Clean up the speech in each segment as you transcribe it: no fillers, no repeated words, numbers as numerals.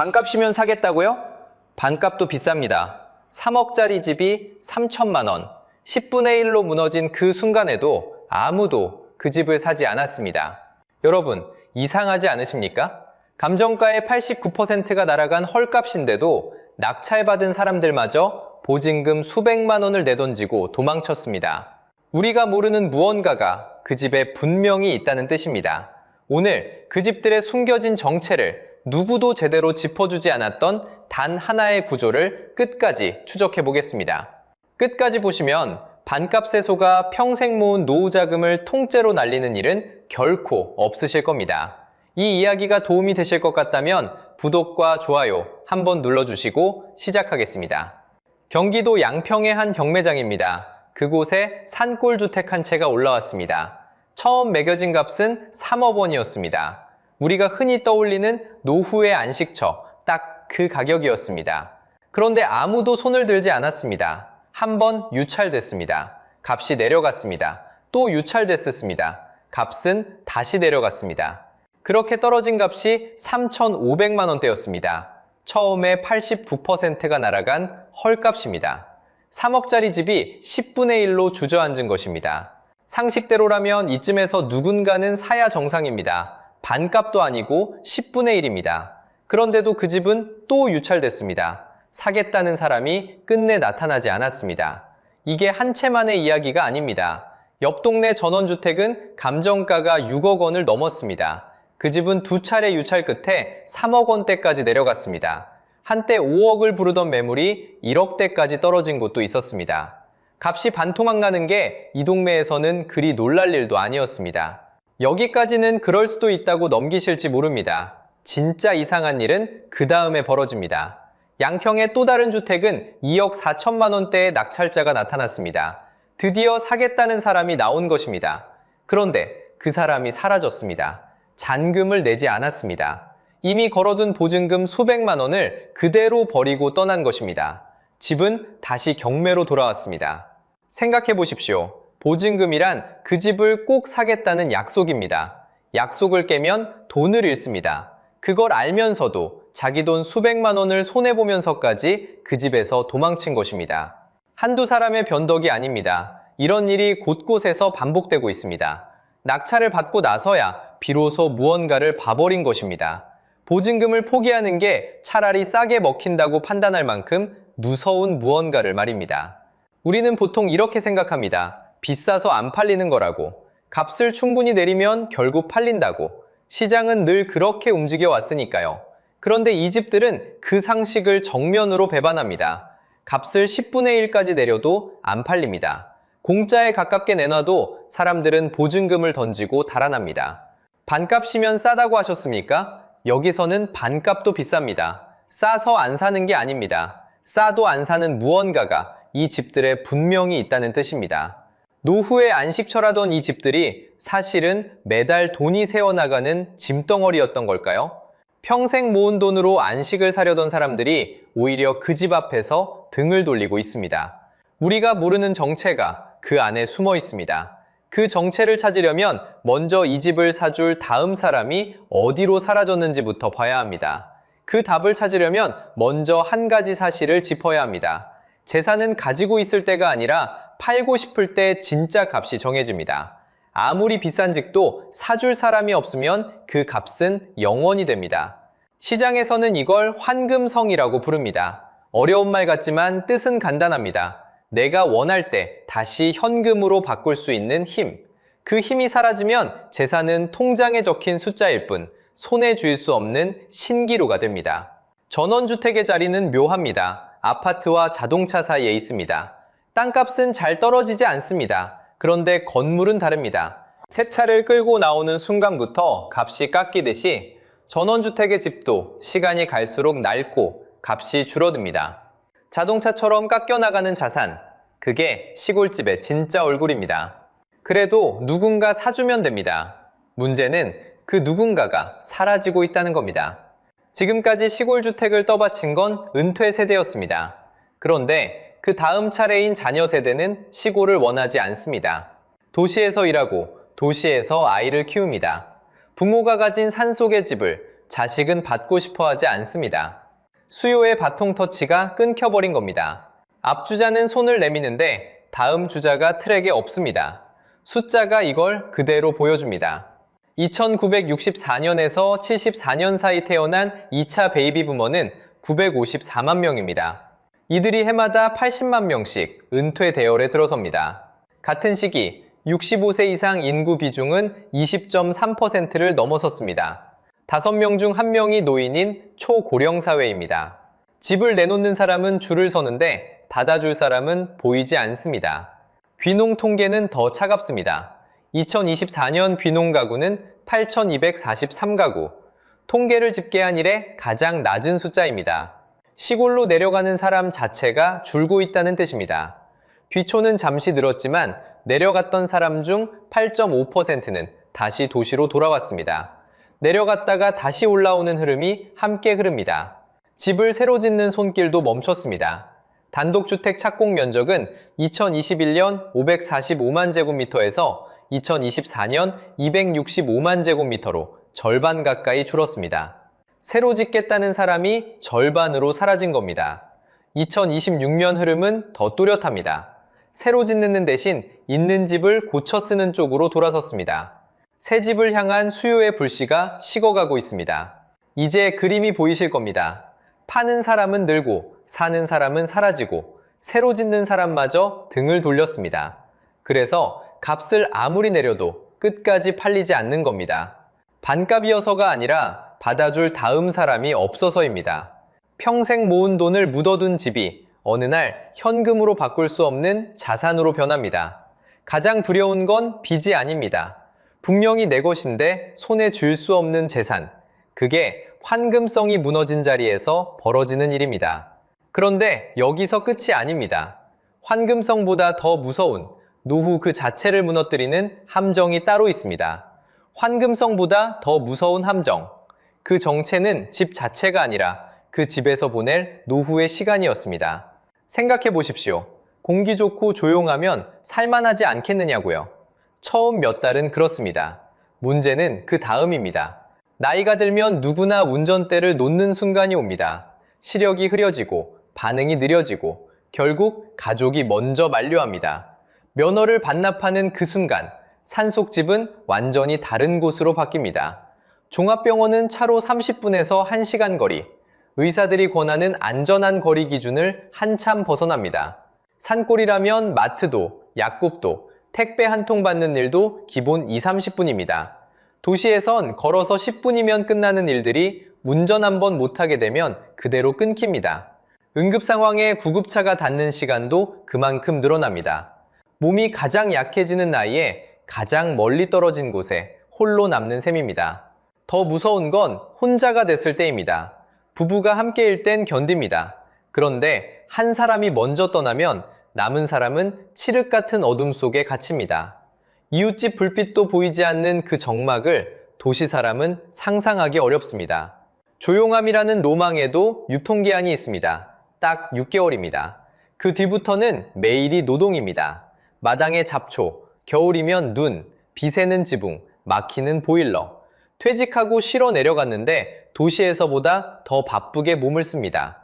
반값이면 사겠다고요? 반값도 비쌉니다. 3억짜리 집이 3천만 원, 10분의 1로 무너진 그 순간에도 아무도 그 집을 사지 않았습니다. 여러분, 이상하지 않으십니까? 감정가의 89%가 날아간 헐값인데도 낙찰받은 사람들마저 보증금 수백만 원을 내던지고 도망쳤습니다. 우리가 모르는 무언가가 그 집에 분명히 있다는 뜻입니다. 오늘 그 집들의 숨겨진 정체를 누구도 제대로 짚어주지 않았던 단 하나의 구조를 끝까지 추적해 보겠습니다. 끝까지 보시면 반값에 속아 평생 모은 노후 자금을 통째로 날리는 일은 결코 없으실 겁니다. 이 이야기가 도움이 되실 것 같다면 구독과 좋아요 한번 눌러주시고 시작하겠습니다. 경기도 양평의 한 경매장입니다. 그곳에 산골주택 한 채가 올라왔습니다. 처음 매겨진 값은 3억 원이었습니다. 우리가 흔히 떠올리는 노후의 안식처, 딱 그 가격이었습니다. 그런데 아무도 손을 들지 않았습니다. 한번 유찰됐습니다. 값이 내려갔습니다. 또 유찰됐습니다. 값은 다시 내려갔습니다. 그렇게 떨어진 값이 3,500만 원대였습니다. 처음에 89%가 날아간 헐값입니다. 3억짜리 집이 10분의 1로 주저앉은 것입니다. 상식대로라면 이쯤에서 누군가는 사야 정상입니다. 반값도 아니고 10분의 1입니다. 그런데도 그 집은 또 유찰됐습니다. 사겠다는 사람이 끝내 나타나지 않았습니다. 이게 한 채만의 이야기가 아닙니다. 옆 동네 전원주택은 감정가가 6억 원을 넘었습니다. 그 집은 두 차례 유찰 끝에 3억 원대까지 내려갔습니다. 한때 5억을 부르던 매물이 1억대까지 떨어진 곳도 있었습니다. 값이 반토막 나는 게 이 동네에서는 그리 놀랄 일도 아니었습니다. 여기까지는 그럴 수도 있다고 넘기실지 모릅니다. 진짜 이상한 일은 그 다음에 벌어집니다. 양평의 또 다른 주택은 2억 4천만 원대의 낙찰자가 나타났습니다. 드디어 사겠다는 사람이 나온 것입니다. 그런데 그 사람이 사라졌습니다. 잔금을 내지 않았습니다. 이미 걸어둔 보증금 수백만 원을 그대로 버리고 떠난 것입니다. 집은 다시 경매로 돌아왔습니다. 생각해 보십시오. 보증금이란 그 집을 꼭 사겠다는 약속입니다. 약속을 깨면 돈을 잃습니다. 그걸 알면서도 자기 돈 수백만 원을 손해보면서까지 그 집에서 도망친 것입니다. 한두 사람의 변덕이 아닙니다. 이런 일이 곳곳에서 반복되고 있습니다. 낙찰을 받고 나서야 비로소 무언가를 봐버린 것입니다. 보증금을 포기하는 게 차라리 싸게 먹힌다고 판단할 만큼 무서운 무언가를 말입니다. 우리는 보통 이렇게 생각합니다. 비싸서 안 팔리는 거라고. 값을 충분히 내리면 결국 팔린다고. 시장은 늘 그렇게 움직여 왔으니까요. 그런데 이 집들은 그 상식을 정면으로 배반합니다. 값을 10분의 1까지 내려도 안 팔립니다. 공짜에 가깝게 내놔도 사람들은 보증금을 던지고 달아납니다. 반값이면 싸다고 하셨습니까? 여기서는 반값도 비쌉니다. 싸서 안 사는 게 아닙니다. 싸도 안 사는 무언가가 이 집들에 분명히 있다는 뜻입니다. 노후의 안식처라던 이 집들이 사실은 매달 돈이 새어나가는 짐덩어리였던 걸까요? 평생 모은 돈으로 안식을 사려던 사람들이 오히려 그 집 앞에서 등을 돌리고 있습니다. 우리가 모르는 정체가 그 안에 숨어 있습니다. 그 정체를 찾으려면 먼저 이 집을 사줄 다음 사람이 어디로 사라졌는지부터 봐야 합니다. 그 답을 찾으려면 먼저 한 가지 사실을 짚어야 합니다. 재산은 가지고 있을 때가 아니라 팔고 싶을 때 진짜 값이 정해집니다. 아무리 비싼 집도 사줄 사람이 없으면 그 값은 0원이 됩니다. 시장에서는 이걸 환금성이라고 부릅니다. 어려운 말 같지만 뜻은 간단합니다. 내가 원할 때 다시 현금으로 바꿀 수 있는 힘. 그 힘이 사라지면 재산은 통장에 적힌 숫자일 뿐 손에 쥘 수 없는 신기루가 됩니다. 전원주택의 자리는 묘합니다. 아파트와 자동차 사이에 있습니다. 땅값은 잘 떨어지지 않습니다. 그런데 건물은 다릅니다. 새 차를 끌고 나오는 순간부터 값이 깎이듯이 전원주택의 집도 시간이 갈수록 낡고 값이 줄어듭니다. 자동차처럼 깎여나가는 자산, 그게 시골집의 진짜 얼굴입니다. 그래도 누군가 사주면 됩니다. 문제는 그 누군가가 사라지고 있다는 겁니다. 지금까지 시골주택을 떠받친 건 은퇴 세대였습니다. 그런데 그 다음 차례인 자녀 세대는 시골을 원하지 않습니다. 도시에서 일하고 도시에서 아이를 키웁니다. 부모가 가진 산속의 집을 자식은 받고 싶어 하지 않습니다. 수요의 바통 터치가 끊겨버린 겁니다. 앞주자는 손을 내미는데 다음 주자가 트랙에 없습니다. 숫자가 이걸 그대로 보여줍니다. 2964년에서 74년 사이 태어난 2차 베이비 부머는 954만 명입니다. 이들이 해마다 80만 명씩 은퇴 대열에 들어섭니다. 같은 시기 65세 이상 인구 비중은 20.3%를 넘어섰습니다. 5명 중 1명이 노인인 초고령 사회입니다. 집을 내놓는 사람은 줄을 서는데 받아줄 사람은 보이지 않습니다. 귀농 통계는 더 차갑습니다. 2024년 귀농 가구는 8,243가구, 통계를 집계한 이래 가장 낮은 숫자입니다. 시골로 내려가는 사람 자체가 줄고 있다는 뜻입니다. 귀촌은 잠시 늘었지만 내려갔던 사람 중 8.5%는 다시 도시로 돌아왔습니다. 내려갔다가 다시 올라오는 흐름이 함께 흐릅니다. 집을 새로 짓는 손길도 멈췄습니다. 단독주택 착공 면적은 2021년 545만 제곱미터에서 2024년 265만 제곱미터로 절반 가까이 줄었습니다. 새로 짓겠다는 사람이 절반으로 사라진 겁니다. 2026년 흐름은 더 뚜렷합니다. 새로 짓는 대신 있는 집을 고쳐 쓰는 쪽으로 돌아섰습니다. 새 집을 향한 수요의 불씨가 식어가고 있습니다. 이제 그림이 보이실 겁니다. 파는 사람은 늘고 사는 사람은 사라지고 새로 짓는 사람마저 등을 돌렸습니다. 그래서 값을 아무리 내려도 끝까지 팔리지 않는 겁니다. 반값이어서가 아니라 받아줄 다음 사람이 없어서입니다. 평생 모은 돈을 묻어둔 집이 어느 날 현금으로 바꿀 수 없는 자산으로 변합니다. 가장 두려운 건 빚이 아닙니다. 분명히 내 것인데 손에 쥘 수 없는 재산. 그게 환금성이 무너진 자리에서 벌어지는 일입니다. 그런데 여기서 끝이 아닙니다. 환금성보다 더 무서운 노후 그 자체를 무너뜨리는 함정이 따로 있습니다. 환금성보다 더 무서운 함정. 그 정체는 집 자체가 아니라 그 집에서 보낼 노후의 시간이었습니다. 생각해 보십시오. 공기 좋고 조용하면 살만하지 않겠느냐고요. 처음 몇 달은 그렇습니다. 문제는 그 다음입니다. 나이가 들면 누구나 운전대를 놓는 순간이 옵니다. 시력이 흐려지고 반응이 느려지고 결국 가족이 먼저 만류합니다. 면허를 반납하는 그 순간 산속집은 완전히 다른 곳으로 바뀝니다. 종합병원은 차로 30분에서 1시간 거리, 의사들이 권하는 안전한 거리 기준을 한참 벗어납니다. 산골이라면 마트도, 약국도, 택배 한 통 받는 일도 기본 20-30분입니다. 도시에선 걸어서 10분이면 끝나는 일들이 운전 한번 못하게 되면 그대로 끊깁니다. 응급 상황에 구급차가 닿는 시간도 그만큼 늘어납니다. 몸이 가장 약해지는 나이에 가장 멀리 떨어진 곳에 홀로 남는 셈입니다. 더 무서운 건 혼자가 됐을 때입니다. 부부가 함께일 땐 견딥니다. 그런데 한 사람이 먼저 떠나면 남은 사람은 칠흑 같은 어둠 속에 갇힙니다. 이웃집 불빛도 보이지 않는 그 적막을 도시 사람은 상상하기 어렵습니다. 조용함이라는 로망에도 유통기한이 있습니다. 딱 6개월입니다. 그 뒤부터는 매일이 노동입니다. 마당에 잡초, 겨울이면 눈, 비 새는 지붕, 막히는 보일러. 퇴직하고 쉬러 내려갔는데 도시에서보다 더 바쁘게 몸을 씁니다.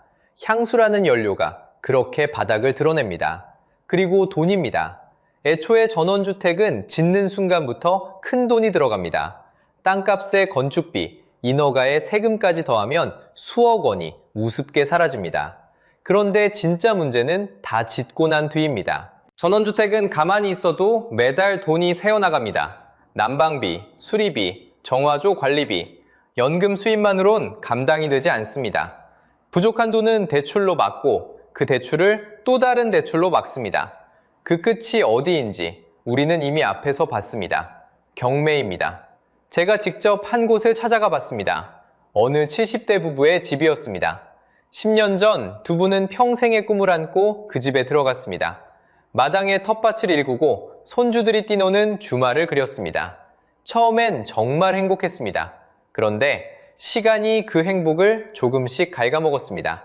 향수라는 연료가 그렇게 바닥을 드러냅니다. 그리고 돈입니다. 애초에 전원주택은 짓는 순간부터 큰 돈이 들어갑니다. 땅값에 건축비, 인허가에 세금까지 더하면 수억 원이 우습게 사라집니다. 그런데 진짜 문제는 다 짓고 난 뒤입니다. 전원주택은 가만히 있어도 매달 돈이 새어나갑니다. 난방비, 수리비, 정화조 관리비, 연금 수입만으론 감당이 되지 않습니다. 부족한 돈은 대출로 막고 그 대출을 또 다른 대출로 막습니다. 그 끝이 어디인지 우리는 이미 앞에서 봤습니다. 경매입니다. 제가 직접 한 곳을 찾아가 봤습니다. 어느 70대 부부의 집이었습니다. 10년 전 두 분은 평생의 꿈을 안고 그 집에 들어갔습니다. 마당에 텃밭을 일구고 손주들이 뛰노는 주말을 그렸습니다. 처음엔 정말 행복했습니다. 그런데 시간이 그 행복을 조금씩 갉아먹었습니다.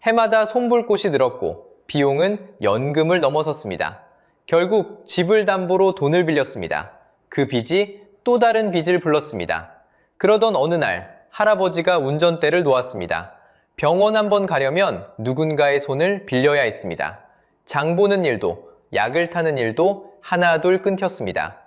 해마다 손볼꽃이 늘었고 비용은 연금을 넘어섰습니다. 결국 집을 담보로 돈을 빌렸습니다. 그 빚이 또 다른 빚을 불렀습니다. 그러던 어느 날 할아버지가 운전대를 놓았습니다. 병원 한번 가려면 누군가의 손을 빌려야 했습니다. 장 보는 일도, 약을 타는 일도 하나둘 끊겼습니다.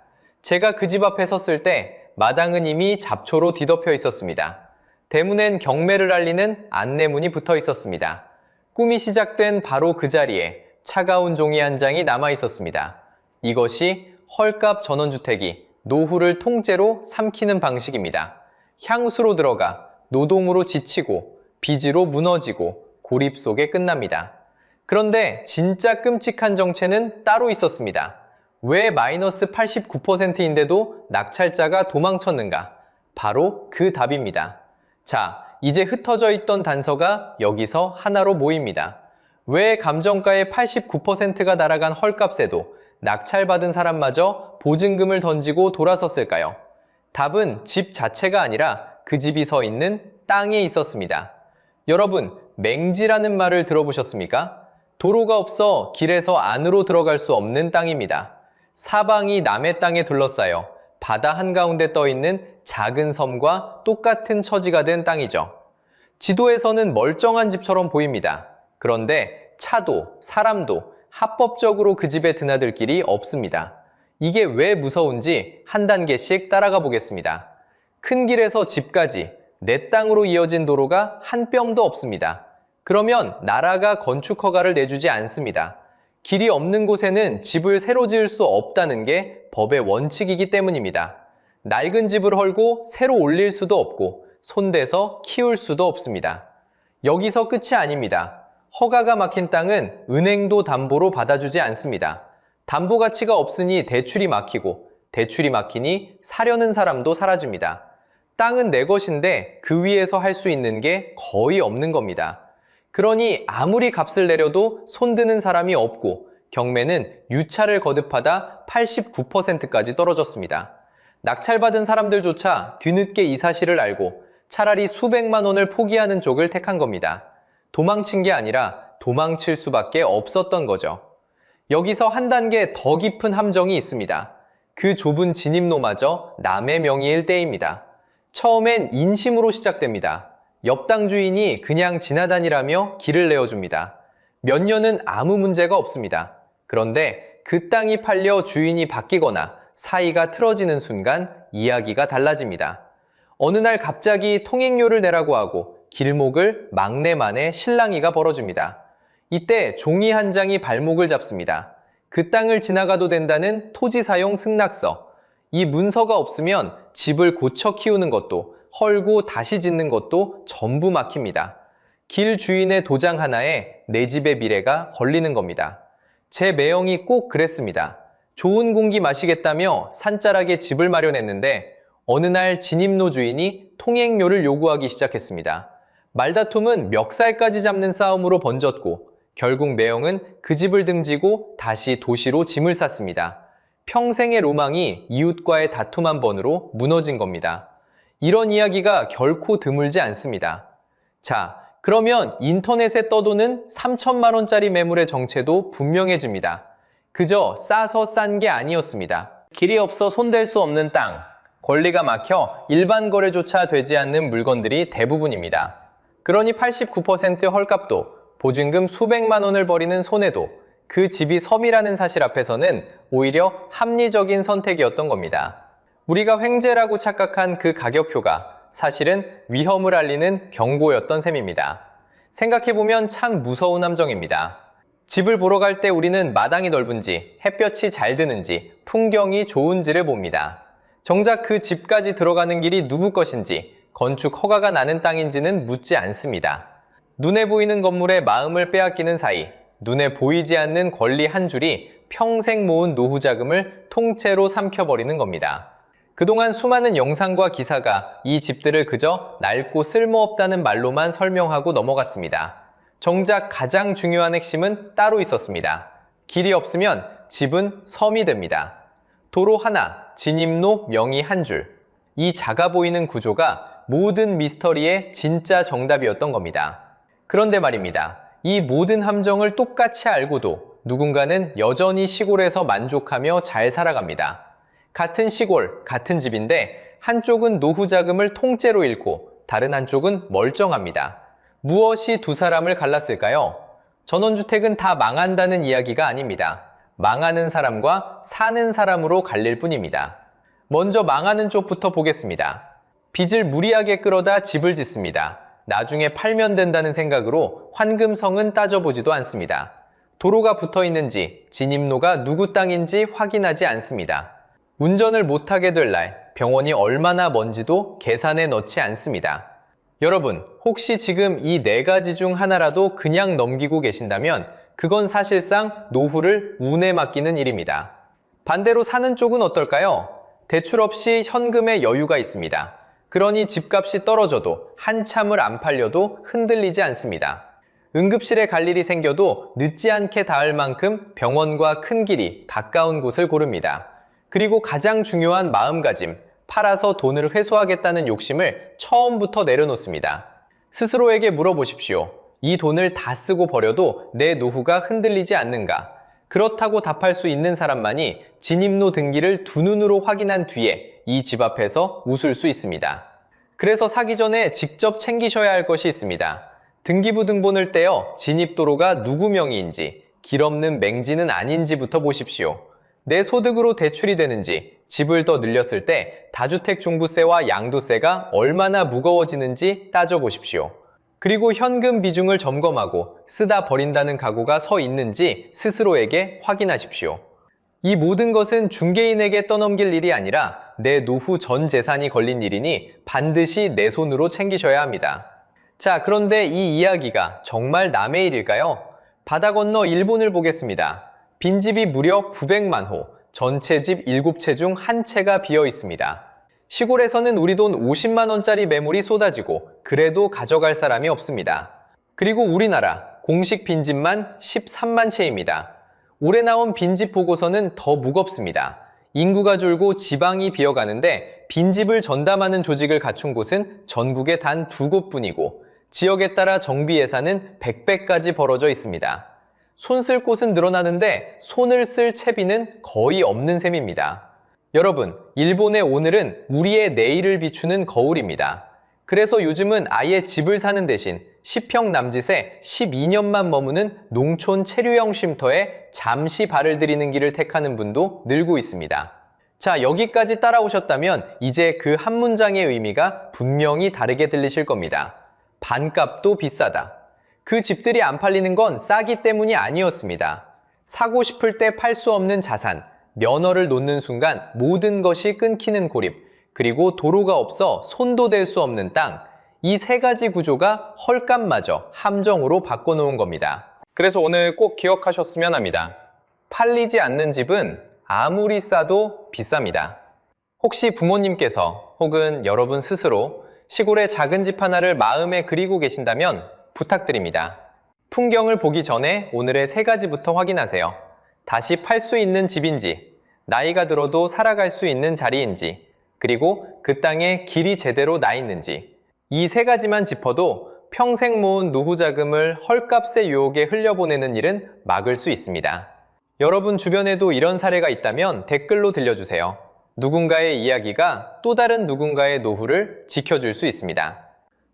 제가 그 집 앞에 섰을 때 마당은 이미 잡초로 뒤덮여 있었습니다. 대문엔 경매를 알리는 안내문이 붙어 있었습니다. 꿈이 시작된 바로 그 자리에 차가운 종이 한 장이 남아 있었습니다. 이것이 헐값 전원주택이 노후를 통째로 삼키는 방식입니다. 향수로 들어가 노동으로 지치고 빚으로 무너지고 고립 속에 끝납니다. 그런데 진짜 끔찍한 정체는 따로 있었습니다. 왜 마이너스 89%인데도 낙찰자가 도망쳤는가? 바로 그 답입니다. 자, 이제 흩어져 있던 단서가 여기서 하나로 모입니다. 왜 감정가의 89%가 날아간 헐값에도 낙찰받은 사람마저 보증금을 던지고 돌아섰을까요? 답은 집 자체가 아니라 그 집이 서 있는 땅에 있었습니다. 여러분, 맹지라는 말을 들어보셨습니까? 도로가 없어 길에서 안으로 들어갈 수 없는 땅입니다. 사방이 남의 땅에 둘러싸여 바다 한가운데 떠있는 작은 섬과 똑같은 처지가 된 땅이죠. 지도에서는 멀쩡한 집처럼 보입니다. 그런데 차도 사람도 합법적으로 그 집에 드나들 길이 없습니다. 이게 왜 무서운지 한 단계씩 따라가 보겠습니다. 큰 길에서 집까지 내 땅으로 이어진 도로가 한 뼘도 없습니다. 그러면 나라가 건축 허가를 내주지 않습니다. 길이 없는 곳에는 집을 새로 지을 수 없다는 게 법의 원칙이기 때문입니다. 낡은 집을 헐고 새로 올릴 수도 없고 손대서 키울 수도 없습니다. 여기서 끝이 아닙니다. 허가가 막힌 땅은 은행도 담보로 받아주지 않습니다. 담보 가치가 없으니 대출이 막히고 대출이 막히니 사려는 사람도 사라집니다. 땅은 내 것인데 그 위에서 할 수 있는 게 거의 없는 겁니다. 그러니 아무리 값을 내려도 손드는 사람이 없고 경매는 유차를 거듭하다 89%까지 떨어졌습니다. 낙찰받은 사람들조차 뒤늦게 이 사실을 알고 차라리 수백만 원을 포기하는 쪽을 택한 겁니다. 도망친 게 아니라 도망칠 수밖에 없었던 거죠. 여기서 한 단계 더 깊은 함정이 있습니다. 그 좁은 진입로마저 남의 명의일 때입니다. 처음엔 인심으로 시작됩니다. 옆 땅 주인이 그냥 지나다니라며 길을 내어줍니다. 몇 년은 아무 문제가 없습니다. 그런데 그 땅이 팔려 주인이 바뀌거나 사이가 틀어지는 순간 이야기가 달라집니다. 어느 날 갑자기 통행료를 내라고 하고 길목을 막내만의 실랑이가 벌어집니다. 이때 종이 한 장이 발목을 잡습니다. 그 땅을 지나가도 된다는 토지 사용 승낙서. 이 문서가 없으면 집을 고쳐 키우는 것도 헐고 다시 짓는 것도 전부 막힙니다. 길 주인의 도장 하나에 내 집의 미래가 걸리는 겁니다. 제 매형이 꼭 그랬습니다. 좋은 공기 마시겠다며 산자락에 집을 마련했는데 어느 날 진입로 주인이 통행료를 요구하기 시작했습니다. 말다툼은 멱살까지 잡는 싸움으로 번졌고 결국 매형은 그 집을 등지고 다시 도시로 짐을 쌌습니다. 평생의 로망이 이웃과의 다툼 한 번으로 무너진 겁니다. 이런 이야기가 결코 드물지 않습니다. 자, 그러면 인터넷에 떠도는 3천만 원짜리 매물의 정체도 분명해집니다. 그저 싸서 싼 게 아니었습니다. 길이 없어 손댈 수 없는 땅, 권리가 막혀 일반 거래조차 되지 않는 물건들이 대부분입니다. 그러니 89% 헐값도 보증금 수백만 원을 버리는 손해도 그 집이 섬이라는 사실 앞에서는 오히려 합리적인 선택이었던 겁니다. 우리가 횡재라고 착각한 그 가격표가 사실은 위험을 알리는 경고였던 셈입니다. 생각해보면 참 무서운 함정입니다. 집을 보러 갈 때 우리는 마당이 넓은지, 햇볕이 잘 드는지, 풍경이 좋은지를 봅니다. 정작 그 집까지 들어가는 길이 누구 것인지, 건축 허가가 나는 땅인지는 묻지 않습니다. 눈에 보이는 건물에 마음을 빼앗기는 사이, 눈에 보이지 않는 권리 한 줄이 평생 모은 노후 자금을 통째로 삼켜버리는 겁니다. 그동안 수많은 영상과 기사가 이 집들을 그저 낡고 쓸모없다는 말로만 설명하고 넘어갔습니다. 정작 가장 중요한 핵심은 따로 있었습니다. 길이 없으면 집은 섬이 됩니다. 도로 하나, 진입로 명의 한 줄. 이 작아 보이는 구조가 모든 미스터리의 진짜 정답이었던 겁니다. 그런데 말입니다. 이 모든 함정을 똑같이 알고도 누군가는 여전히 시골에서 만족하며 잘 살아갑니다. 같은 시골, 같은 집인데 한쪽은 노후 자금을 통째로 잃고 다른 한쪽은 멀쩡합니다. 무엇이 두 사람을 갈랐을까요? 전원주택은 다 망한다는 이야기가 아닙니다. 망하는 사람과 사는 사람으로 갈릴 뿐입니다. 먼저 망하는 쪽부터 보겠습니다. 빚을 무리하게 끌어다 집을 짓습니다. 나중에 팔면 된다는 생각으로 환금성은 따져보지도 않습니다. 도로가 붙어 있는지, 진입로가 누구 땅인지 확인하지 않습니다. 운전을 못하게 될 날, 병원이 얼마나 먼지도 계산에 넣지 않습니다. 여러분, 혹시 지금 이 네 가지 중 하나라도 그냥 넘기고 계신다면 그건 사실상 노후를 운에 맡기는 일입니다. 반대로 사는 쪽은 어떨까요? 대출 없이 현금에 여유가 있습니다. 그러니 집값이 떨어져도 한참을 안 팔려도 흔들리지 않습니다. 응급실에 갈 일이 생겨도 늦지 않게 닿을 만큼 병원과 큰 길이 가까운 곳을 고릅니다. 그리고 가장 중요한 마음가짐, 팔아서 돈을 회수하겠다는 욕심을 처음부터 내려놓습니다. 스스로에게 물어보십시오. 이 돈을 다 쓰고 버려도 내 노후가 흔들리지 않는가? 그렇다고 답할 수 있는 사람만이 진입로 등기를 두 눈으로 확인한 뒤에 이 집 앞에서 웃을 수 있습니다. 그래서 사기 전에 직접 챙기셔야 할 것이 있습니다. 등기부 등본을 떼어 진입도로가 누구 명의인지, 길 없는 맹지는 아닌지부터 보십시오. 내 소득으로 대출이 되는지, 집을 더 늘렸을 때 다주택 종부세와 양도세가 얼마나 무거워지는지 따져보십시오. 그리고 현금 비중을 점검하고 쓰다 버린다는 각오가 서 있는지 스스로에게 확인하십시오. 이 모든 것은 중개인에게 떠넘길 일이 아니라 내 노후 전 재산이 걸린 일이니 반드시 내 손으로 챙기셔야 합니다. 자, 그런데 이 이야기가 정말 남의 일일까요? 바다 건너 일본을 보겠습니다. 빈집이 무려 900만 호, 전체 집 7채 중 한 채가 비어 있습니다. 시골에서는 우리 돈 50만 원짜리 매물이 쏟아지고 그래도 가져갈 사람이 없습니다. 그리고 우리나라 공식 빈집만 13만 채입니다. 올해 나온 빈집 보고서는 더 무겁습니다. 인구가 줄고 지방이 비어가는데 빈집을 전담하는 조직을 갖춘 곳은 전국에 단 2곳뿐이고 지역에 따라 정비 예산은 100배까지 벌어져 있습니다. 손 쓸 곳은 늘어나는데 손을 쓸 채비는 거의 없는 셈입니다. 여러분, 일본의 오늘은 우리의 내일을 비추는 거울입니다. 그래서 요즘은 아예 집을 사는 대신 10평 남짓에 12년만 머무는 농촌 체류형 쉼터에 잠시 발을 들이는 길을 택하는 분도 늘고 있습니다. 자, 여기까지 따라오셨다면 이제 그 한 문장의 의미가 분명히 다르게 들리실 겁니다. 반값도 비싸다. 그 집들이 안 팔리는 건 싸기 때문이 아니었습니다. 사고 싶을 때 팔 수 없는 자산, 면허를 놓는 순간 모든 것이 끊기는 고립, 그리고 도로가 없어 손도 댈 수 없는 땅, 이 세 가지 구조가 헐값마저 함정으로 바꿔놓은 겁니다. 그래서 오늘 꼭 기억하셨으면 합니다. 팔리지 않는 집은 아무리 싸도 비쌉니다. 혹시 부모님께서 혹은 여러분 스스로 시골의 작은 집 하나를 마음에 그리고 계신다면 부탁드립니다. 풍경을 보기 전에 오늘의 세 가지부터 확인하세요. 다시 팔 수 있는 집인지, 나이가 들어도 살아갈 수 있는 자리인지, 그리고 그 땅에 길이 제대로 나 있는지, 이 세 가지만 짚어도 평생 모은 노후 자금을 헐값의 유혹에 흘려보내는 일은 막을 수 있습니다. 여러분 주변에도 이런 사례가 있다면 댓글로 들려주세요. 누군가의 이야기가 또 다른 누군가의 노후를 지켜줄 수 있습니다.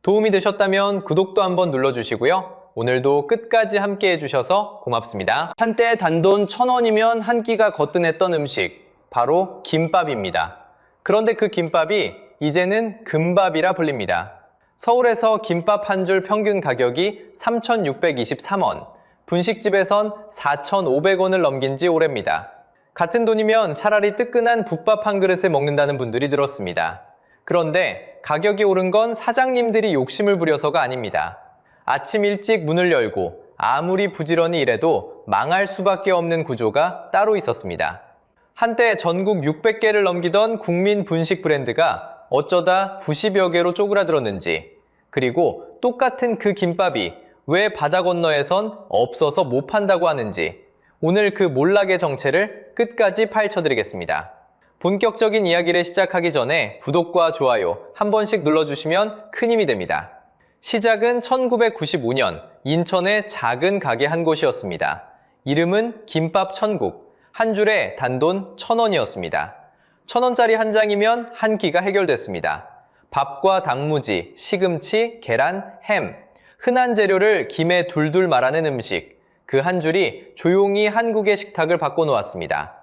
도움이 되셨다면 구독도 한번 눌러주시고요. 오늘도 끝까지 함께 해주셔서 고맙습니다. 한때 단돈 1,000원이면 한 끼가 거뜬했던 음식, 바로 김밥입니다. 그런데 그 김밥이 이제는 금밥이라 불립니다. 서울에서 김밥 한 줄 평균 가격이 3,623원, 분식집에선 4,500원을 넘긴 지 오래입니다. 같은 돈이면 차라리 뜨끈한 국밥 한 그릇에 먹는다는 분들이 늘었습니다. 그런데 가격이 오른 건 사장님들이 욕심을 부려서가 아닙니다. 아침 일찍 문을 열고 아무리 부지런히 일해도 망할 수밖에 없는 구조가 따로 있었습니다. 한때 전국 600개를 넘기던 국민 분식 브랜드가 어쩌다 90여 개로 쪼그라들었는지, 그리고 똑같은 그 김밥이 왜 바다 건너에선 없어서 못 판다고 하는지, 오늘 그 몰락의 정체를 끝까지 파헤쳐드리겠습니다. 본격적인 이야기를 시작하기 전에 구독과 좋아요 한 번씩 눌러주시면 큰 힘이 됩니다. 시작은 1995년 인천의 작은 가게 한 곳이었습니다. 이름은 김밥 천국, 한 줄에 단돈 1,000원이었습니다. 1,000원짜리 한 장이면 한 끼가 해결됐습니다. 밥과 단무지, 시금치, 계란, 햄, 흔한 재료를 김에 둘둘 말아낸 음식, 그 한 줄이 조용히 한국의 식탁을 바꿔놓았습니다.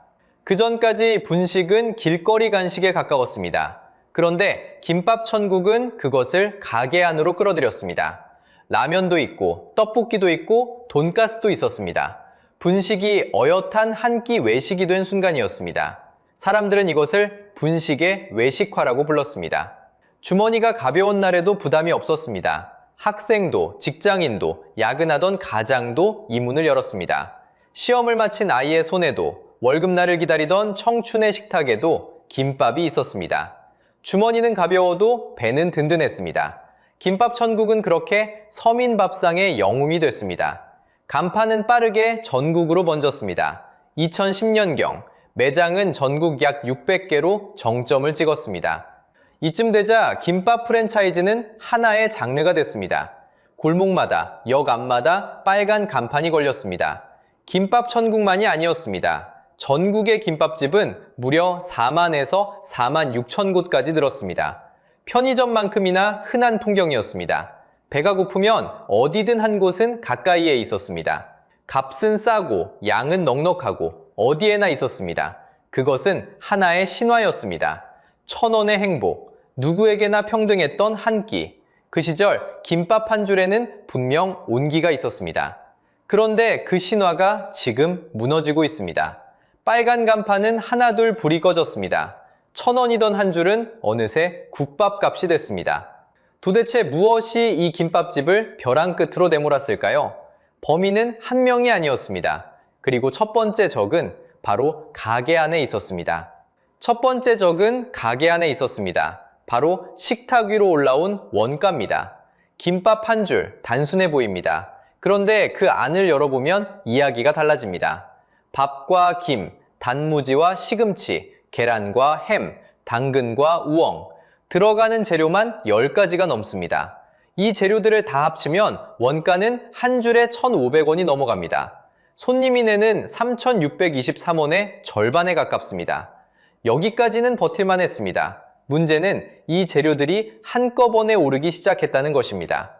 그 전까지 분식은 길거리 간식에 가까웠습니다. 그런데 김밥 천국은 그것을 가게 안으로 끌어들였습니다. 라면도 있고 떡볶이도 있고 돈가스도 있었습니다. 분식이 어엿한 한 끼 외식이 된 순간이었습니다. 사람들은 이것을 분식의 외식화라고 불렀습니다. 주머니가 가벼운 날에도 부담이 없었습니다. 학생도, 직장인도, 야근하던 가장도 이 문을 열었습니다. 시험을 마친 아이의 손에도, 월급날을 기다리던 청춘의 식탁에도 김밥이 있었습니다. 주머니는 가벼워도 배는 든든했습니다. 김밥 천국은 그렇게 서민 밥상의 영웅이 됐습니다. 간판은 빠르게 전국으로 번졌습니다. 2010년경 매장은 전국 약 600개로 정점을 찍었습니다. 이쯤 되자 김밥 프랜차이즈는 하나의 장르가 됐습니다. 골목마다, 역 앞마다 빨간 간판이 걸렸습니다. 김밥 천국만이 아니었습니다. 전국의 김밥집은 무려 4만에서 4만 6천 곳까지 늘었습니다. 편의점만큼이나 흔한 풍경이었습니다. 배가 고프면 어디든 한 곳은 가까이에 있었습니다. 값은 싸고 양은 넉넉하고 어디에나 있었습니다. 그것은 하나의 신화였습니다. 1,000원의 행복, 누구에게나 평등했던 한 끼. 그 시절 김밥 한 줄에는 분명 온기가 있었습니다. 그런데 그 신화가 지금 무너지고 있습니다. 빨간 간판은 하나둘 불이 꺼졌습니다. 1,000원이던 한 줄은 어느새 국밥값이 됐습니다. 도대체 무엇이 이 김밥집을 벼랑 끝으로 내몰았을까요? 범인은 한 명이 아니었습니다. 그리고 첫 번째 적은 바로 가게 안에 있었습니다. 첫 번째 적은 가게 안에 있었습니다. 바로 식탁 위로 올라온 원가입니다. 김밥 한 줄, 단순해 보입니다. 그런데 그 안을 열어보면 이야기가 달라집니다. 밥과 김, 단무지와 시금치, 계란과 햄, 당근과 우엉, 들어가는 재료만 10가지가 넘습니다. 이 재료들을 다 합치면 원가는 한 줄에 1,500원이 넘어갑니다. 손님이 내는 3,623원의 절반에 가깝습니다. 여기까지는 버틸만 했습니다. 문제는 이 재료들이 한꺼번에 오르기 시작했다는 것입니다.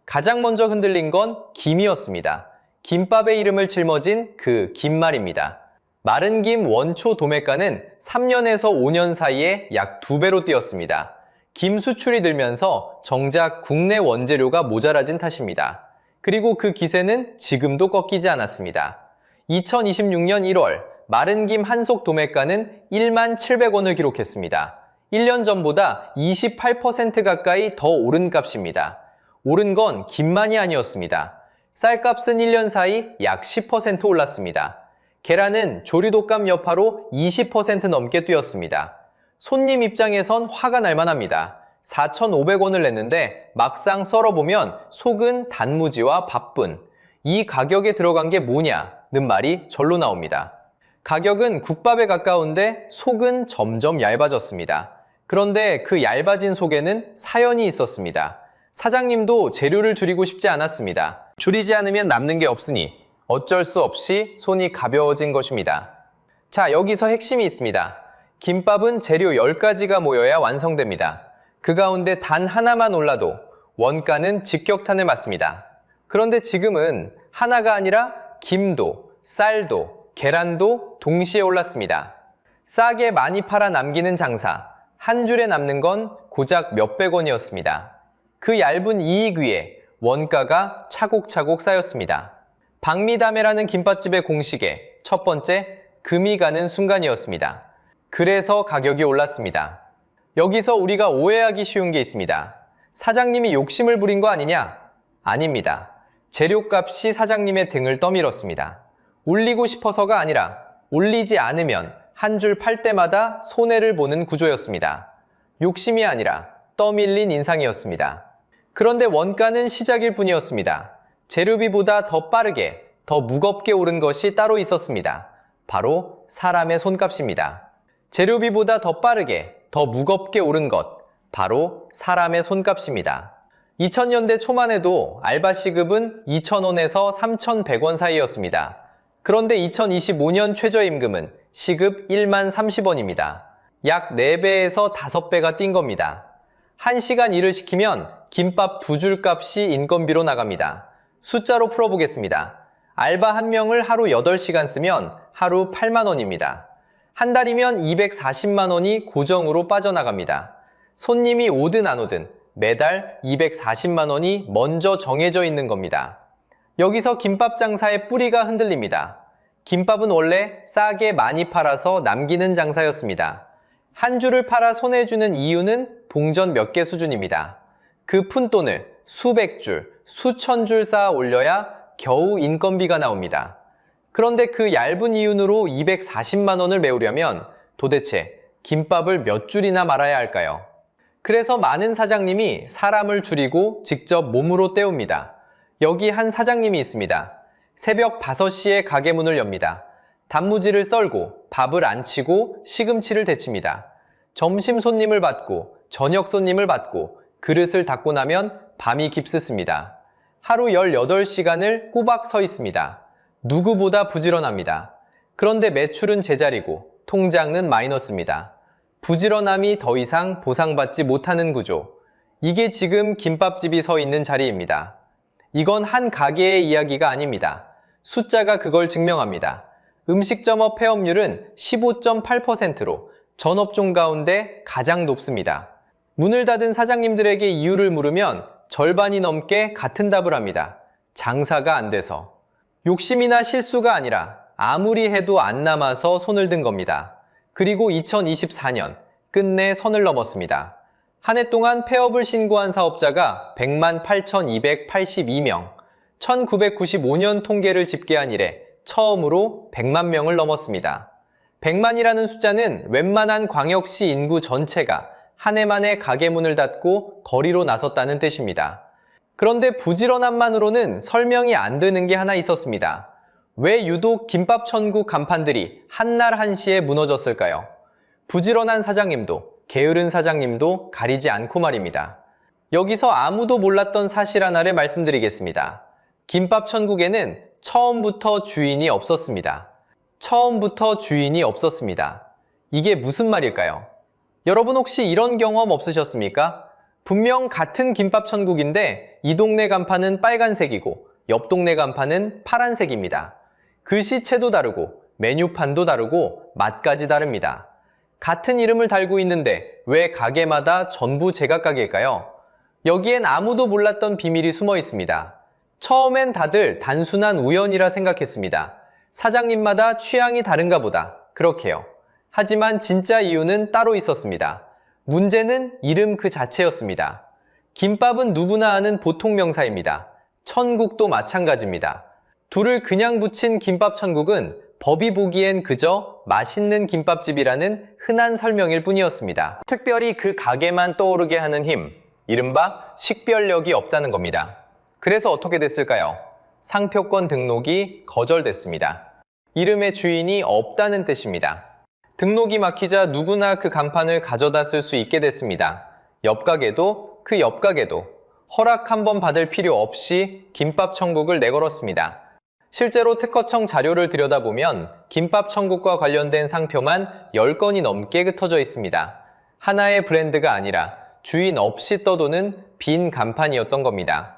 가장 먼저 흔들린 건 김이었습니다. 김밥의 이름을 짊어진 그 김말입니다. 마른 김 원초 도매가는 3년에서 5년 사이에 약 2배로 뛰었습니다. 김 수출이 늘면서 정작 국내 원재료가 모자라진 탓입니다. 그리고 그 기세는 지금도 꺾이지 않았습니다. 2026년 1월 마른 김 한속 도매가는 1만 700원을 기록했습니다. 1년 전보다 28% 가까이 더 오른 값입니다. 오른 건 김만이 아니었습니다. 쌀값은 1년 사이 약 10% 올랐습니다. 계란은 조리독감 여파로 20% 넘게 뛰었습니다. 손님 입장에선 화가 날 만합니다. 4,500원을 냈는데 막상 썰어보면 속은 단무지와 밥뿐. 이 가격에 들어간 게 뭐냐는 말이 절로 나옵니다. 가격은 국밥에 가까운데 속은 점점 얇아졌습니다. 그런데 그 얇아진 속에는 사연이 있었습니다. 사장님도 재료를 줄이고 싶지 않았습니다. 줄이지 않으면 남는 게 없으니 어쩔 수 없이 손이 가벼워진 것입니다. 자, 여기서 핵심이 있습니다. 김밥은 재료 10가지가 모여야 완성됩니다. 그 가운데 단 하나만 올라도 원가는 직격탄을 맞습니다. 그런데 지금은 하나가 아니라 김도, 쌀도, 계란도 동시에 올랐습니다. 싸게 많이 팔아 남기는 장사, 한 줄에 남는 건 고작 몇백 원이었습니다. 그 얇은 이익 위에 원가가 차곡차곡 쌓였습니다. 박미담회라는 김밥집의 공식에 첫 번째, 금이 가는 순간이었습니다. 그래서 가격이 올랐습니다. 여기서 우리가 오해하기 쉬운 게 있습니다. 사장님이 욕심을 부린 거 아니냐? 아닙니다. 재료값이 사장님의 등을 떠밀었습니다. 올리고 싶어서가 아니라 올리지 않으면 한 줄 팔 때마다 손해를 보는 구조였습니다. 욕심이 아니라 떠밀린 인상이었습니다. 그런데 원가는 시작일 뿐이었습니다. 재료비보다 더 빠르게, 더 무겁게 오른 것이 따로 있었습니다. 바로 사람의 손값입니다. 재료비보다 더 빠르게, 더 무겁게 오른 것, 바로 사람의 손값입니다. 2000년대 초만 해도 알바 시급은 2,000원에서 3,100원 사이였습니다. 그런데 2025년 최저임금은 시급 1만 30원입니다. 약 4배에서 5배가 뛴 겁니다. 1시간 일을 시키면 김밥 2줄 값이 인건비로 나갑니다. 숫자로 풀어보겠습니다. 알바 1명을 하루 8시간 쓰면 하루 8만 원입니다. 한 달이면 240만 원이 고정으로 빠져나갑니다. 손님이 오든 안 오든 매달 240만 원이 먼저 정해져 있는 겁니다. 여기서 김밥 장사의 뿌리가 흔들립니다. 김밥은 원래 싸게 많이 팔아서 남기는 장사였습니다. 한 줄을 팔아 손해주는 이유는 봉전 몇 개 수준입니다. 그 푼돈을 수백 줄, 수천 줄 쌓아 올려야 겨우 인건비가 나옵니다. 그런데 그 얇은 이윤으로 240만 원을 메우려면 도대체 김밥을 몇 줄이나 말아야 할까요? 그래서 많은 사장님이 사람을 줄이고 직접 몸으로 때웁니다. 여기 한 사장님이 있습니다. 새벽 5시에 가게 문을 엽니다. 단무지를 썰고 밥을 안 치고 시금치를 데칩니다. 점심 손님을 받고 저녁 손님을 받고 그릇을 닦고 나면 밤이 깊습니다. 하루 18시간을 꼬박 서 있습니다. 누구보다 부지런합니다. 그런데 매출은 제자리고 통장은 마이너스입니다. 부지런함이 더 이상 보상받지 못하는 구조. 이게 지금 김밥집이 서 있는 자리입니다. 이건 한 가게의 이야기가 아닙니다. 숫자가 그걸 증명합니다. 음식점업 폐업률은 15.8%로 전업종 가운데 가장 높습니다. 문을 닫은 사장님들에게 이유를 물으면 절반이 넘게 같은 답을 합니다. 장사가 안 돼서. 욕심이나 실수가 아니라 아무리 해도 안 남아서 손을 든 겁니다. 그리고 2024년 끝내 선을 넘었습니다. 한 해 동안 폐업을 신고한 사업자가 100만 8,282명, 1995년 통계를 집계한 이래 처음으로 100만 명을 넘었습니다. 100만이라는 숫자는 웬만한 광역시 인구 전체가 한 해 만에 가게 문을 닫고 거리로 나섰다는 뜻입니다. 그런데 부지런함만으로는 설명이 안 되는 게 하나 있었습니다. 왜 유독 김밥 천국 간판들이 한날 한시에 무너졌을까요? 부지런한 사장님도 게으른 사장님도 가리지 않고 말입니다. 여기서 아무도 몰랐던 사실 하나를 말씀드리겠습니다. 김밥 천국에는 처음부터 주인이 없었습니다. 처음부터 주인이 없었습니다. 이게 무슨 말일까요? 여러분 혹시 이런 경험 없으셨습니까? 분명 같은 김밥 천국인데 이 동네 간판은 빨간색이고 옆 동네 간판은 파란색입니다. 글씨체도 다르고 메뉴판도 다르고 맛까지 다릅니다. 같은 이름을 달고 있는데 왜 가게마다 전부 제각각일까요? 여기엔 아무도 몰랐던 비밀이 숨어 있습니다. 처음엔 다들 단순한 우연이라 생각했습니다. 사장님마다 취향이 다른가 보다. 그렇게요. 하지만 진짜 이유는 따로 있었습니다. 문제는 이름 그 자체였습니다. 김밥은 누구나 아는 보통 명사입니다. 천국도 마찬가지입니다. 둘을 그냥 붙인 김밥 천국은 법이 보기엔 그저 맛있는 김밥집이라는 흔한 설명일 뿐이었습니다. 특별히 그 가게만 떠오르게 하는 힘, 이른바 식별력이 없다는 겁니다. 그래서 어떻게 됐을까요? 상표권 등록이 거절됐습니다. 이름의 주인이 없다는 뜻입니다. 등록이 막히자 누구나 그 간판을 가져다 쓸 수 있게 됐습니다. 옆 가게도 그 옆 가게도 허락 한번 받을 필요 없이 김밥 천국을 내걸었습니다. 실제로 특허청 자료를 들여다보면 김밥 천국과 관련된 상표만 10건이 넘게 흩어져 있습니다. 하나의 브랜드가 아니라 주인 없이 떠도는 빈 간판이었던 겁니다.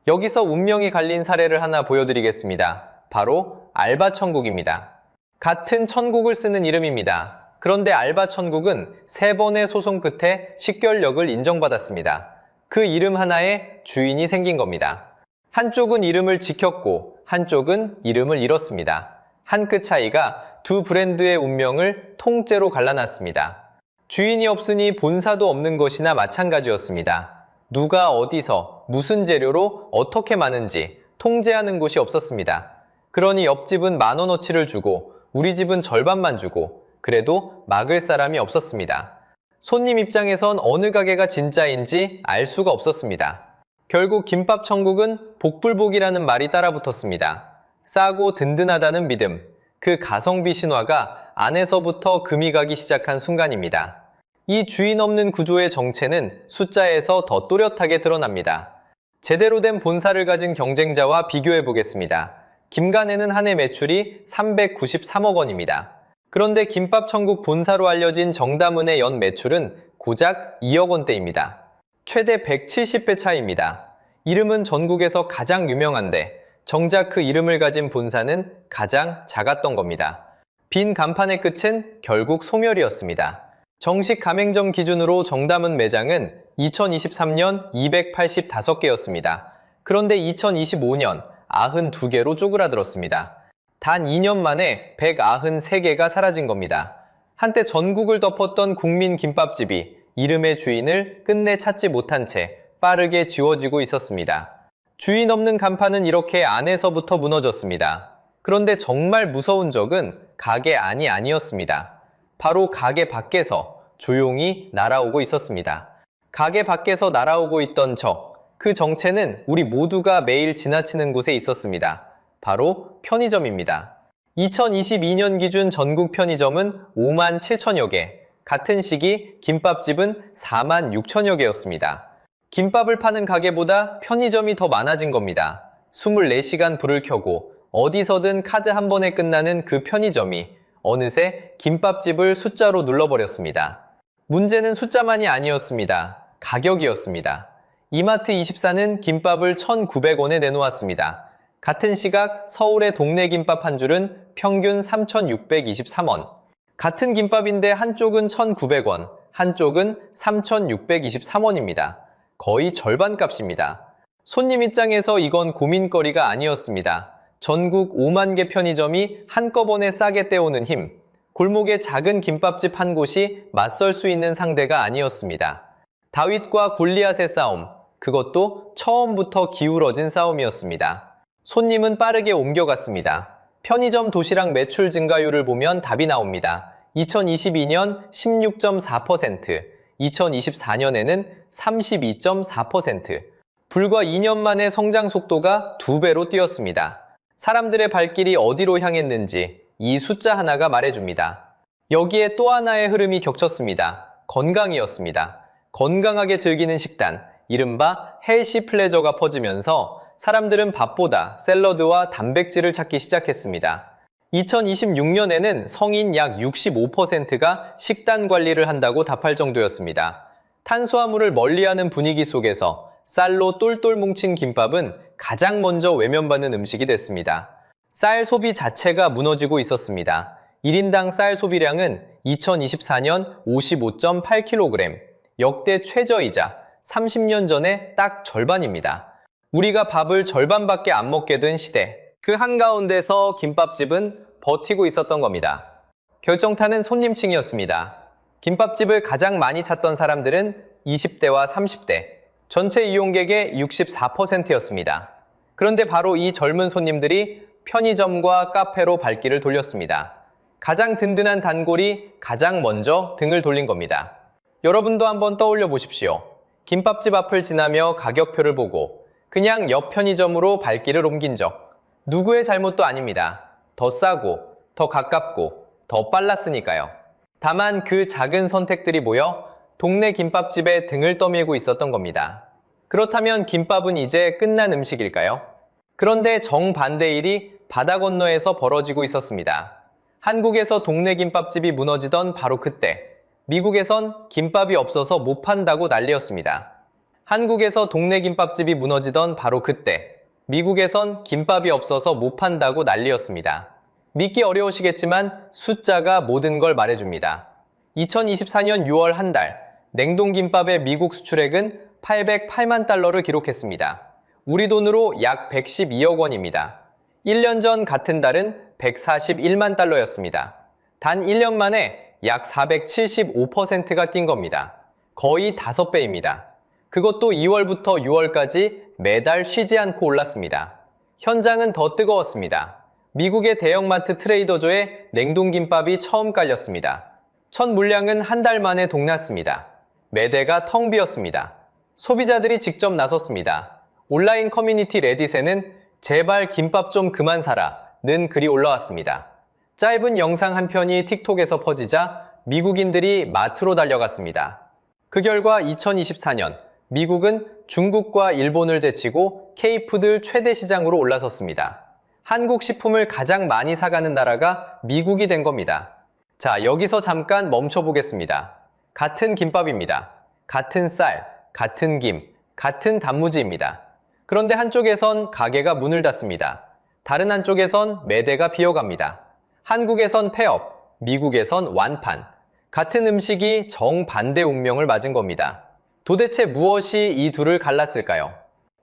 여기서 운명이 갈린 사례를 하나 보여드리겠습니다. 바로 알바천국입니다. 같은 천국을 쓰는 이름입니다. 그런데 알바천국은 3번의 소송 끝에 식별력을 인정받았습니다. 그 이름 하나에 주인이 생긴 겁니다. 한쪽은 이름을 지켰고 한쪽은 이름을 잃었습니다. 한 끗 차이가 두 브랜드의 운명을 통째로 갈라놨습니다. 주인이 없으니 본사도 없는 것이나 마찬가지였습니다. 누가 어디서 무슨 재료로 어떻게 마는지 통제하는 곳이 없었습니다. 그러니 옆집은 10,000원어치를 주고 우리 집은 절반만 주고 그래도 막을 사람이 없었습니다. 손님 입장에선 어느 가게가 진짜인지 알 수가 없었습니다. 결국 김밥 천국은 복불복이라는 말이 따라붙었습니다. 싸고 든든하다는 믿음, 그 가성비 신화가 안에서부터 금이 가기 시작한 순간입니다. 이 주인 없는 구조의 정체는 숫자에서 더 또렷하게 드러납니다. 제대로 된 본사를 가진 경쟁자와 비교해 보겠습니다. 김간에는 한 해 매출이 393억 원입니다. 그런데 김밥 천국 본사로 알려진 정다문의 연 매출은 고작 2억 원대입니다. 최대 170배 차이입니다. 이름은 전국에서 가장 유명한데 정작 그 이름을 가진 본사는 가장 작았던 겁니다. 빈 간판의 끝은 결국 소멸이었습니다. 정식 가맹점 기준으로 정담은 매장은 2023년 285개였습니다. 그런데 2025년 92개로 쪼그라들었습니다. 단 2년 만에 193개가 사라진 겁니다. 한때 전국을 덮었던 국민 김밥집이 이름의 주인을 끝내 찾지 못한 채 빠르게 지워지고 있었습니다. 주인 없는 간판은 이렇게 안에서부터 무너졌습니다. 그런데 정말 무서운 적은 가게 안이 아니었습니다. 바로 가게 밖에서 조용히 날아오고 있었습니다. 가게 밖에서 날아오고 있던 그 정체는 우리 모두가 매일 지나치는 곳에 있었습니다. 바로 편의점입니다. 2022년 기준 전국 편의점은 5만 7천여 개, 같은 시기 김밥집은 4만 6천여 개였습니다. 김밥을 파는 가게보다 편의점이 더 많아진 겁니다. 24시간 불을 켜고 어디서든 카드 한 번에 끝나는 그 편의점이 어느새 김밥집을 숫자로 눌러버렸습니다. 문제는 숫자만이 아니었습니다. 가격이었습니다. 이마트24는 김밥을 1,900원에 내놓았습니다. 같은 시각 서울의 동네 김밥 한 줄은 평균 3,623원. 같은 김밥인데 한쪽은 1,900원, 한쪽은 3,623원입니다. 거의 절반 값입니다. 손님 입장에서 이건 고민거리가 아니었습니다. 전국 5만 개 편의점이 한꺼번에 싸게 떼오는 힘. 골목의 작은 김밥집 한 곳이 맞설 수 있는 상대가 아니었습니다. 다윗과 골리앗의 싸움, 그것도 처음부터 기울어진 싸움이었습니다. 손님은 빠르게 옮겨갔습니다. 편의점 도시락 매출 증가율을 보면 답이 나옵니다. 2022년 16.4%, 2024년에는 32.4%. 불과 2년 만에 성장 속도가 2배로 뛰었습니다. 사람들의 발길이 어디로 향했는지 이 숫자 하나가 말해줍니다. 여기에 또 하나의 흐름이 겹쳤습니다. 건강이었습니다. 건강하게 즐기는 식단, 이른바 헬시 플레저가 퍼지면서 사람들은 밥보다 샐러드와 단백질을 찾기 시작했습니다. 2026년에는 성인 약 65%가 식단 관리를 한다고 답할 정도였습니다. 탄수화물을 멀리하는 분위기 속에서 쌀로 똘똘 뭉친 김밥은 가장 먼저 외면받는 음식이 됐습니다. 쌀 소비 자체가 무너지고 있었습니다. 1인당 쌀 소비량은 2024년 55.8kg, 역대 최저이자 30년 전에 딱 절반입니다. 우리가 밥을 절반밖에 안 먹게 된 시대. 그 한가운데서 김밥집은 버티고 있었던 겁니다. 결정타는 손님층이었습니다. 김밥집을 가장 많이 찾던 사람들은 20대와 30대, 전체 이용객의 64%였습니다. 그런데 바로 이 젊은 손님들이 편의점과 카페로 발길을 돌렸습니다. 가장 든든한 단골이 가장 먼저 등을 돌린 겁니다. 여러분도 한번 떠올려 보십시오. 김밥집 앞을 지나며 가격표를 보고 그냥 옆 편의점으로 발길을 옮긴 적. 누구의 잘못도 아닙니다. 더 싸고, 더 가깝고, 더 빨랐으니까요. 다만 그 작은 선택들이 모여 동네 김밥집에 등을 떠밀고 있었던 겁니다. 그렇다면 김밥은 이제 끝난 음식일까요? 그런데 정반대 일이 바다 건너에서 벌어지고 있었습니다. 한국에서 동네 김밥집이 무너지던 바로 그때, 미국에선 김밥이 없어서 못 판다고 난리였습니다. 한국에서 동네 김밥집이 무너지던 바로 그때, 미국에선 김밥이 없어서 못 판다고 난리였습니다. 믿기 어려우시겠지만 숫자가 모든 걸 말해줍니다. 2024년 6월 한 달, 냉동김밥의 미국 수출액은 808만 달러를 기록했습니다. 우리 돈으로 약 112억 원입니다. 1년 전 같은 달은 141만 달러였습니다. 단 1년 만에 약 475%가 뛴 겁니다. 거의 5배입니다. 그것도 2월부터 6월까지 매달 쉬지 않고 올랐습니다. 현장은 더 뜨거웠습니다. 미국의 대형마트 트레이더조에 냉동김밥이 처음 깔렸습니다. 첫 물량은 한 달 만에 동났습니다. 매대가 텅 비었습니다. 소비자들이 직접 나섰습니다. 온라인 커뮤니티 레딧에는 제발 김밥 좀 그만 사라 는 글이 올라왔습니다. 짧은 영상 한 편이 틱톡에서 퍼지자 미국인들이 마트로 달려갔습니다. 그 결과 2024년 미국은 중국과 일본을 제치고 K푸드 최대 시장으로 올라섰습니다. 한국 식품을 가장 많이 사가는 나라가 미국이 된 겁니다. 자, 여기서 잠깐 멈춰보겠습니다. 같은 김밥입니다. 같은 쌀, 같은 김, 같은 단무지입니다. 그런데 한쪽에선 가게가 문을 닫습니다. 다른 한쪽에선 매대가 비어갑니다. 한국에선 폐업, 미국에선 완판. 같은 음식이 정반대 운명을 맞은 겁니다. 도대체 무엇이 이 둘을 갈랐을까요?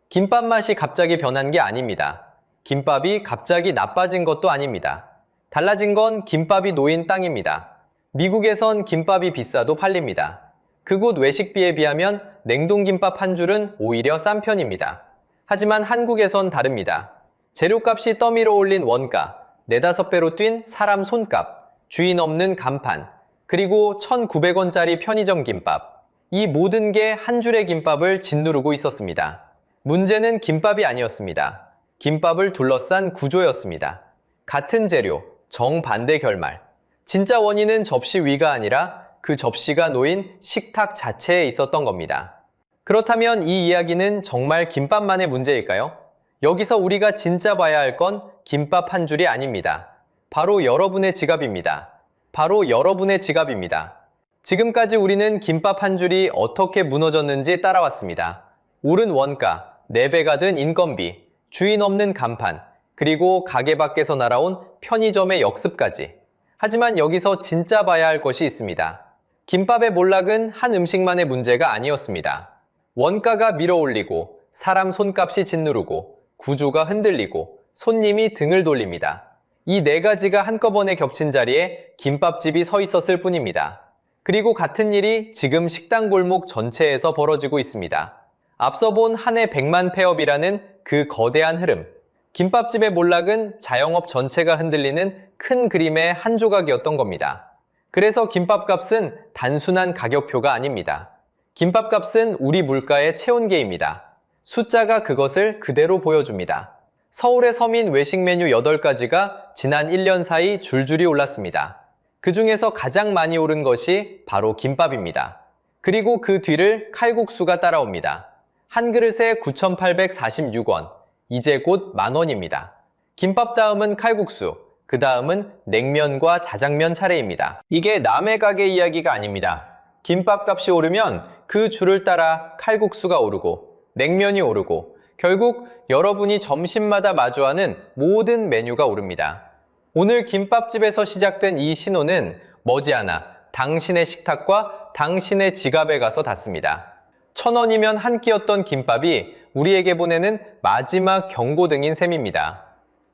김밥 맛이 갑자기 변한 게 아닙니다. 김밥이 갑자기 나빠진 것도 아닙니다. 달라진 건 김밥이 놓인 땅입니다. 미국에선 김밥이 비싸도 팔립니다. 그곳 외식비에 비하면 냉동김밥 한 줄은 오히려 싼 편입니다. 하지만 한국에선 다릅니다. 재료값이 떠밀어 올린 원가, 4~5배로 뛴 사람 손값, 주인 없는 간판, 그리고 1,900원짜리 편의점 김밥. 이 모든 게 한 줄의 김밥을 짓누르고 있었습니다. 문제는 김밥이 아니었습니다. 김밥을 둘러싼 구조였습니다. 같은 재료, 정반대 결말. 진짜 원인은 접시 위가 아니라 그 접시가 놓인 식탁 자체에 있었던 겁니다. 그렇다면 이 이야기는 정말 김밥만의 문제일까요? 여기서 우리가 진짜 봐야 할 건 김밥 한 줄이 아닙니다. 바로 여러분의 지갑입니다. 바로 여러분의 지갑입니다. 지금까지 우리는 김밥 한 줄이 어떻게 무너졌는지 따라왔습니다. 오른 원가, 4배가 든 인건비, 주인 없는 간판, 그리고 가게 밖에서 날아온 편의점의 역습까지. 하지만 여기서 진짜 봐야 할 것이 있습니다. 김밥의 몰락은 한 음식만의 문제가 아니었습니다. 원가가 밀어올리고, 사람 손값이 짓누르고, 구조가 흔들리고, 손님이 등을 돌립니다. 이 4가지가 한꺼번에 겹친 자리에 김밥집이 서 있었을 뿐입니다. 그리고 같은 일이 지금 식당 골목 전체에서 벌어지고 있습니다. 앞서 본 한 해 100만 폐업이라는 그 거대한 흐름. 김밥집의 몰락은 자영업 전체가 흔들리는 큰 그림의 한 조각이었던 겁니다. 그래서 김밥값은 단순한 가격표가 아닙니다. 김밥값은 우리 물가의 체온계입니다. 숫자가 그것을 그대로 보여줍니다. 서울의 서민 외식 메뉴 8가지가 지난 1년 사이 줄줄이 올랐습니다. 그 중에서 가장 많이 오른 것이 바로 김밥입니다. 그리고 그 뒤를 칼국수가 따라옵니다. 한 그릇에 9,846원, 이제 곧 10,000원입니다. 김밥 다음은 칼국수, 그 다음은 냉면과 자장면 차례입니다. 이게 남의 가게 이야기가 아닙니다. 김밥 값이 오르면 그 줄을 따라 칼국수가 오르고, 냉면이 오르고, 결국 여러분이 점심마다 마주하는 모든 메뉴가 오릅니다. 오늘 김밥집에서 시작된 이 신호는 머지않아 당신의 식탁과 당신의 지갑에 가서 닿습니다. 1,000원이면 한 끼였던 김밥이 우리에게 보내는 마지막 경고등인 셈입니다.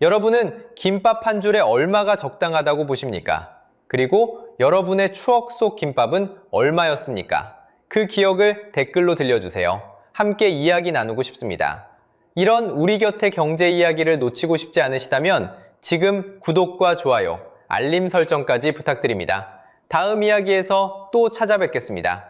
여러분은 김밥 한 줄에 얼마가 적당하다고 보십니까? 그리고 여러분의 추억 속 김밥은 얼마였습니까? 그 기억을 댓글로 들려주세요. 함께 이야기 나누고 싶습니다. 이런 우리 곁의 경제 이야기를 놓치고 싶지 않으시다면 지금 구독과 좋아요, 알림 설정까지 부탁드립니다. 다음 이야기에서 또 찾아뵙겠습니다.